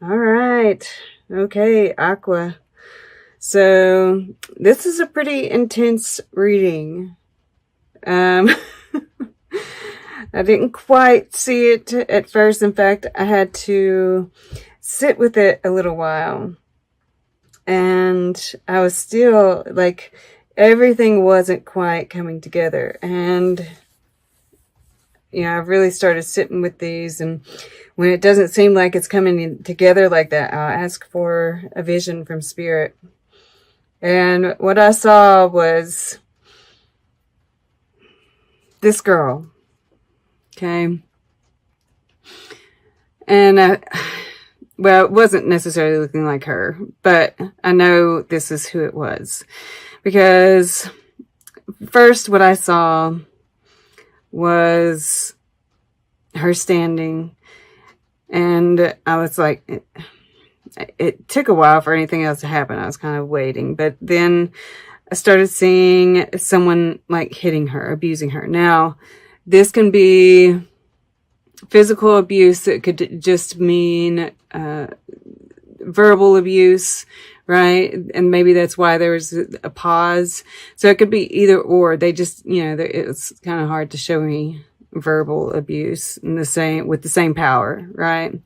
All right. Okay, Aqua. So this is a pretty intense reading. Um, I didn't quite see it at first. In fact, I had to sit with it a little while. And I was still like, everything wasn't quite coming together. And, I really started sitting with these. And when it doesn't seem like it's coming together like that, I'll ask for a vision from Spirit. And what I saw was this girl. Okay. And well, it wasn't necessarily looking like her, but I know this is who it was. Because first what I saw was her standing, and I was like, it took a while for anything else to happen. I was kind of waiting, but then I started seeing someone like hitting her, abusing her. Now, this can be physical abuse. It could just mean verbal abuse, right? And maybe that's why there was a pause. So it could be either or. They just, it's kind of hard to show me verbal abuse in with the same power, right?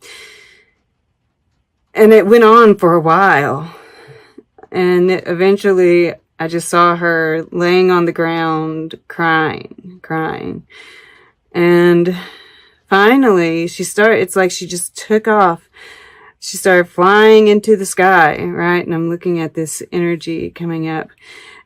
And it went on for a while. And eventually I just saw her laying on the ground, crying. And finally it's like she just took off. She started flying into the sky, right? And I'm looking at this energy coming up.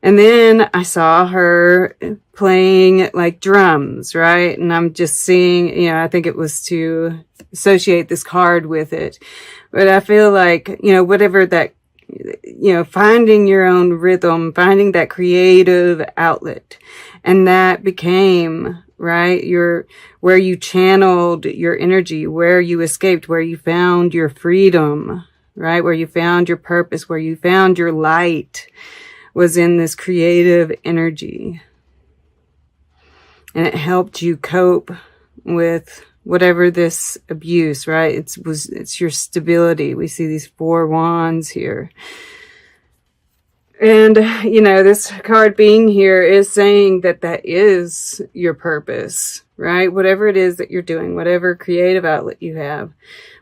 And then I saw her playing like drums, right? And I'm just seeing, I think it was to associate this card with it. But I feel like, whatever that, finding your own rhythm, finding that creative outlet. And that became, right, where you channeled your energy, where you escaped, where you found your freedom, right? Where you found your purpose, where you found your light, was in this creative energy. And it helped you cope with whatever this abuse, right? It's your stability. We see these 4 wands here. And, this card being here is saying that is your purpose, right? Whatever it is that you're doing, whatever creative outlet you have,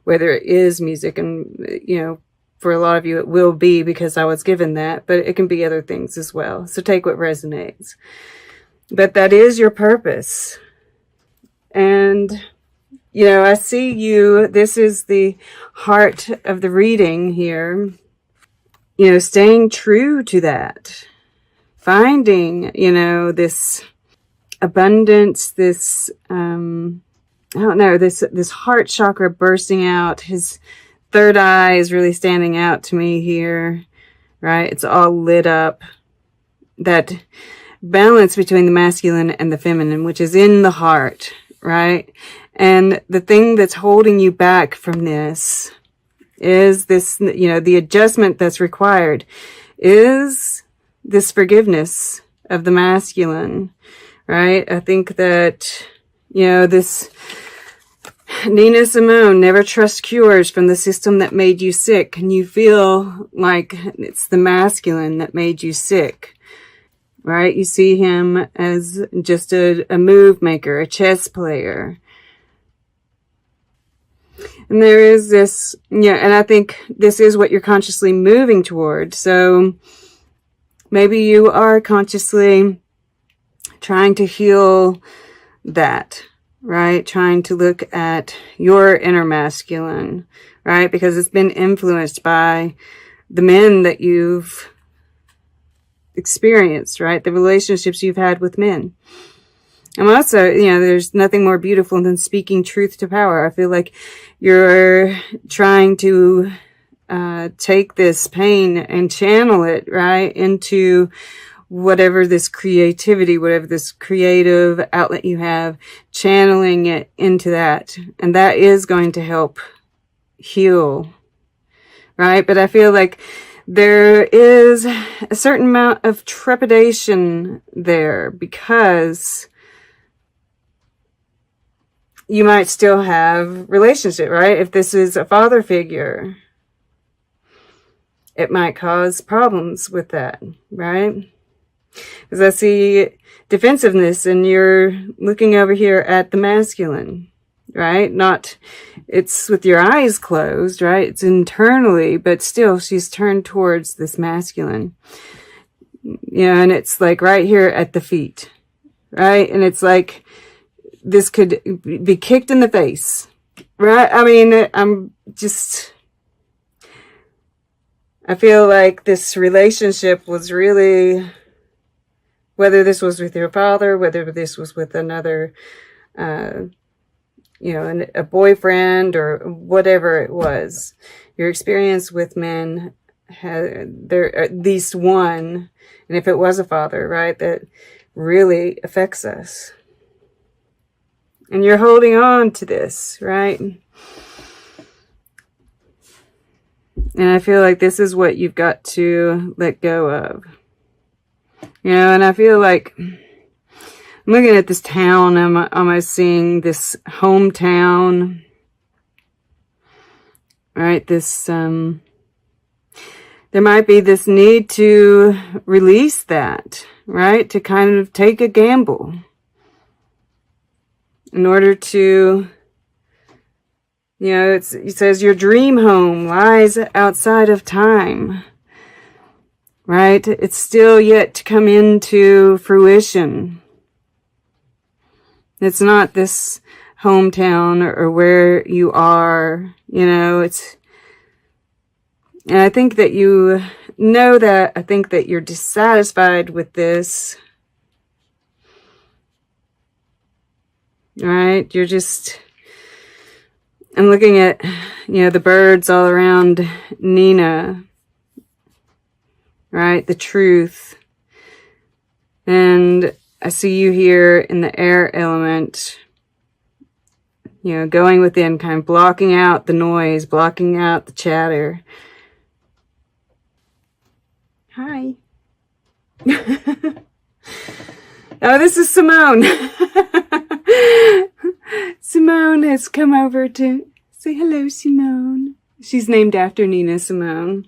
whether it is music, and, for a lot of you, it will be because I was given that, but it can be other things as well. So take what resonates. But that is your purpose. And, I see you, this is the heart of the reading here, staying true to that, finding, this abundance, this, this heart chakra bursting out. His third eye is really standing out to me here, right? It's all lit up. That balance between the masculine and the feminine, which is in the heart, right? And the thing that's holding you back from this is this, the adjustment that's required is this forgiveness of the masculine, right? I think that, this Nina Simone, never trust cures from the system that made you sick. And you feel like it's the masculine that made you sick, right? You see him as just a move maker, a chess player. And there is this, and I think this is what you're consciously moving toward. So maybe you are consciously trying to heal that, right? Trying to look at your inner masculine, right? Because it's been influenced by the men that you've experienced, right? The relationships you've had with men. And also, there's nothing more beautiful than speaking truth to power. I feel like you're trying to take this pain and channel it, right, into whatever this creativity, whatever this creative outlet you have, channeling it into that. And that is going to help heal, right? But I feel like there is a certain amount of trepidation there because you might still have relationship, right? If this is a father figure, it might cause problems with that, right? Because I see defensiveness, and you're looking over here at the masculine, right? Not, it's with your eyes closed, right? It's internally, but still she's turned towards this masculine. You know, and it's like right here at the feet, right? And it's like, this could be kicked in the face, right? I mean, I feel like this relationship was really, whether this was with your father, whether this was with another, you know, a boyfriend or whatever it was, your experience with men had there at least one, and if it was a father, right, that really affects us. And you're holding on to this, right? And I feel like this is what you've got to let go of. You know, and I feel like I'm looking at this town, I'm almost seeing this hometown, right? This, there might be this need to release that, right? To kind of take a gamble in order to, you know, it says your dream home lies outside of time, right? It's still yet to come into fruition. It's not this hometown or where you are, you know, and I think that you know that. I think that you're dissatisfied with this. Right? You're just, I'm looking at, you know, the birds all around Nina. Right? The truth. And I see you here in the air element, you know, going within, kind of blocking out the noise, blocking out the chatter. Hi. Oh, this is Simone. Simone has come over to say hello, Simone. She's named after Nina Simone.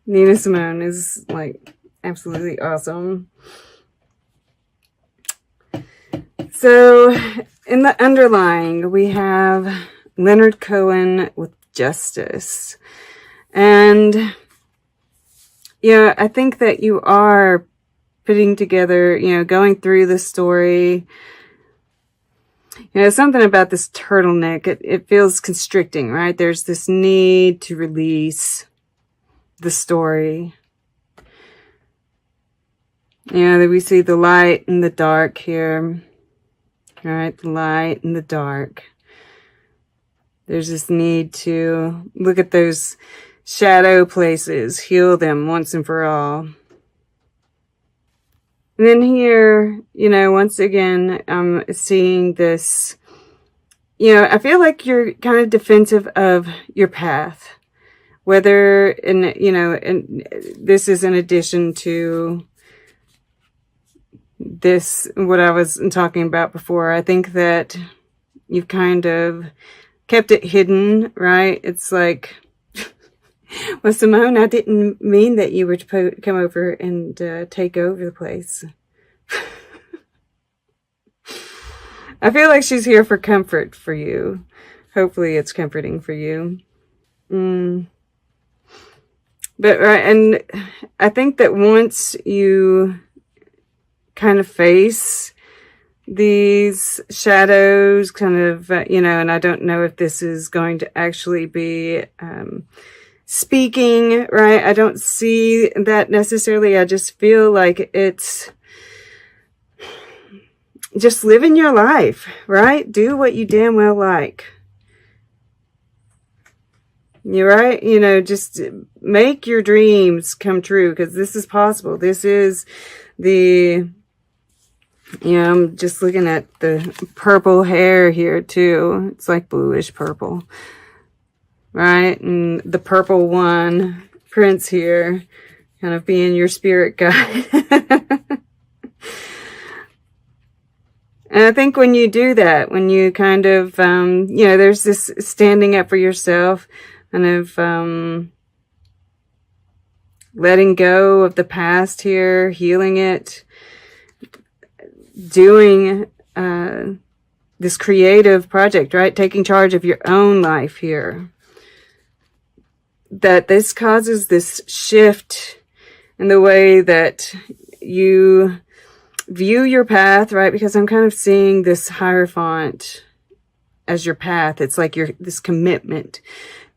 Nina Simone is like absolutely awesome. So in the underlying, we have Leonard Cohen with justice. And yeah, I think that you are putting together, you know, going through the story. You know, something about this turtleneck, it feels constricting, right? There's this need to release the story. You know, we see the light and the dark here. All right, the light and the dark. There's this need to look at those shadow places, heal them once and for all. And then here, you know, once again, I'm seeing this, you know, I feel like you're kind of defensive of your path. Whether, you know, and this is in addition to this, what I was talking about before. I think that you've kind of kept it hidden, right? It's like, well, Simone, I didn't mean that you were to come over and take over the place. I feel like she's here for comfort for you. Hopefully it's comforting for you. But, right, and I think that once you kind of face these shadows, kind of, you know, and I don't know if this is going to actually be speaking, right? I don't see that necessarily. I just feel like it's just living your life, right? Do what you damn well like. You're right. You know, just make your dreams come true, because this is possible. This is the, you know, I'm just looking at the purple hair here too. It's like bluish purple. Right? And the purple one, Prince here, kind of being your spirit guide. And I think when you do that, when you kind of, there's this standing up for yourself, kind of letting go of the past here, healing it, doing this creative project, right? Taking charge of your own life here. That this causes this shift in the way that you view your path, right? Because I'm kind of seeing this Hierophant as your path. It's like this commitment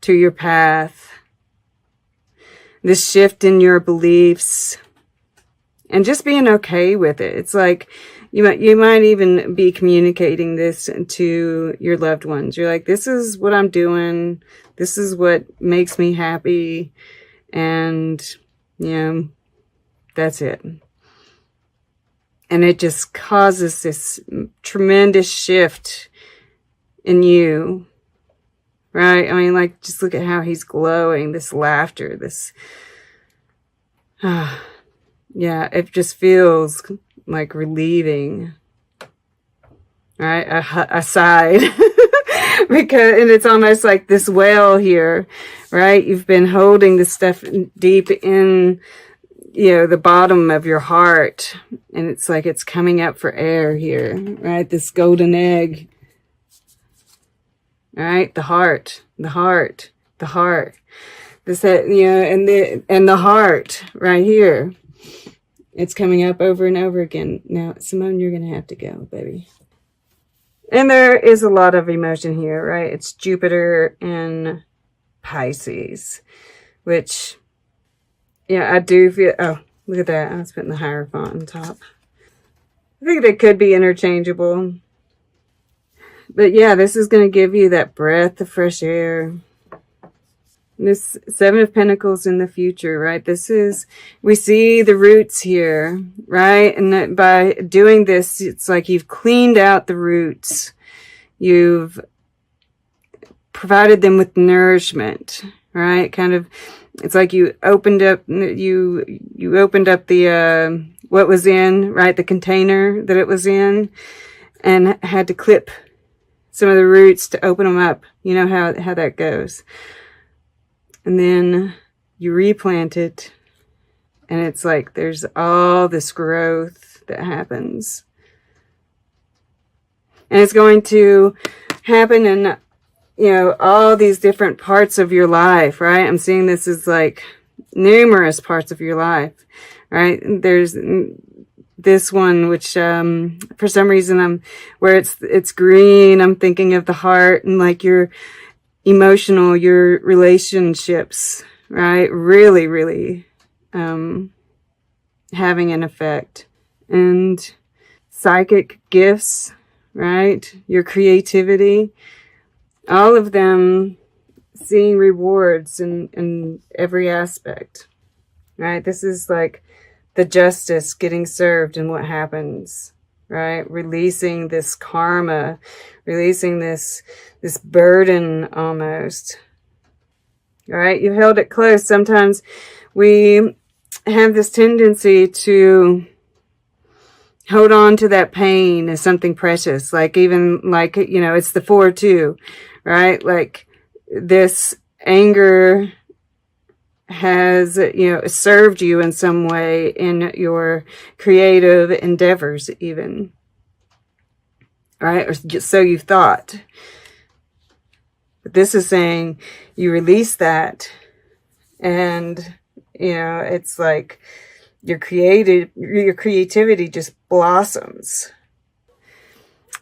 to your path, this shift in your beliefs, and just being okay with it. It's like you might even be communicating this to your loved ones. You're like, this is what I'm doing. This is what makes me happy. And, that's it. And it just causes this tremendous shift in you, right? I mean, like, just look at how he's glowing, this laughter, this, yeah, it just feels like relieving, right? A sigh. And it's almost like this well here, right? You've been holding this stuff deep in, the bottom of your heart, and it's like it's coming up for air here, right? This golden egg, right? The heart. This, and the heart right here. It's coming up over and over again. Now, Simone, you're going to have to go, baby. And there is a lot of emotion here, right? It's Jupiter in Pisces, which, I do feel, oh, look at that. I was putting the Hierophant on top. I think they could be interchangeable. But yeah, this is going to give you that breath of fresh air. This Seven of Pentacles in the future, right? We see the roots here, right? And that by doing this, it's like you've cleaned out the roots. You've provided them with nourishment, right? Kind of, it's like you opened up the, what was in, right? The container that it was in, and had to clip some of the roots to open them up. You know how that goes. And then you replant it, and it's like there's all this growth that happens. And it's going to happen in, all these different parts of your life, right? I'm seeing this as like numerous parts of your life, right? There's this one, which for some reason where it's green, I'm thinking of the heart and like your emotional, your relationships, right? Really, really having an effect. And psychic gifts, right? Your creativity, all of them seeing rewards in every aspect, right? This is like the justice getting served and what happens, right? Releasing this karma, releasing this burden almost, right? You've held it close. Sometimes we have this tendency to hold on to that pain as something precious, like even like, it's the 4-2, right? Like this anger has, served you in some way in your creative endeavors even, right? Or just so you thought. But this is saying you release that, and, it's like your creativity just blossoms.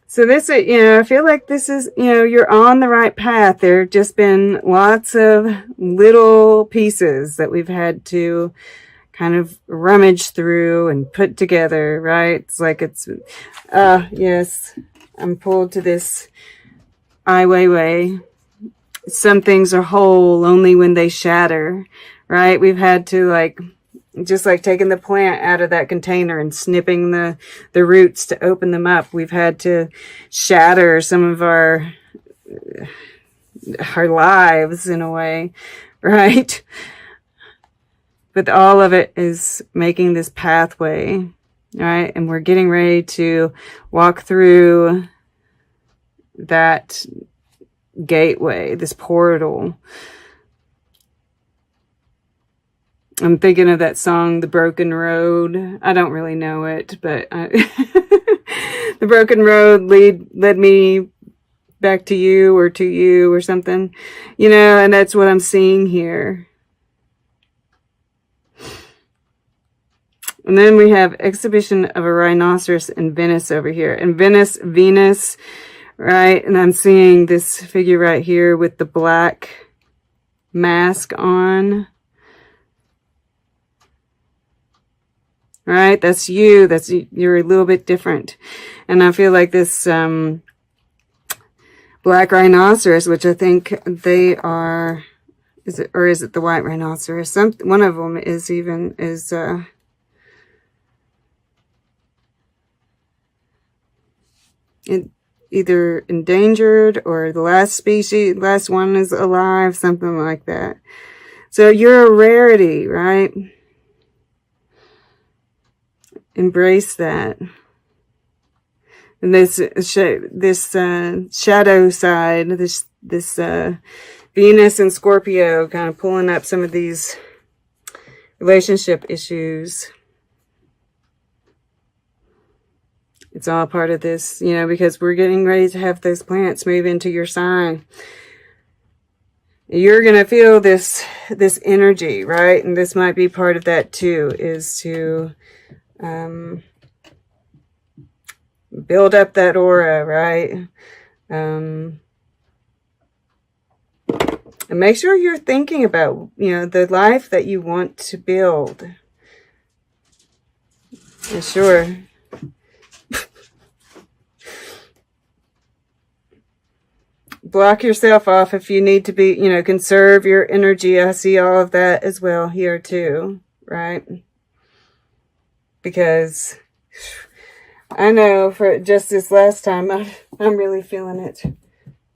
So this, I feel like this is, you're on the right path. There have just been lots of little pieces that we've had to kind of rummage through and put together, right? It's like yes, I'm pulled to this Ai Weiwei. Some things are whole only when they shatter, right? We've had to just like taking the plant out of that container and snipping the roots to open them up. We've had to shatter some of our lives in a way, right? But all of it is making this pathway All right. And we're getting ready to walk through that gateway, this portal. I'm thinking of that song, The Broken Road. I don't really know it, but the broken road led me back to you or something, you know, and that's what I'm seeing here. And then we have exhibition of a rhinoceros in Venice over here. And Venus, right? And I'm seeing this figure right here with the black mask on. Right? That's you. You're a little bit different. And I feel like this black rhinoceros, which I think they are, is it the white rhinoceros? One of them is either endangered or the last one is alive, something like that. So you're a rarity, right? Embrace that. And this shadow side, this Venus and Scorpio kind of pulling up some of these relationship issues. It's all part of this, you know, because we're getting ready to have those planets move into your sign. You're going to feel this energy, right? And this might be part of that too, is to build up that aura, right? And make sure you're thinking about, you know, the life that you want to build. And sure. Block yourself off if you need to be, you know, conserve your energy. I see all of that as well here too, right? Because I know for just this last time, I'm really feeling it.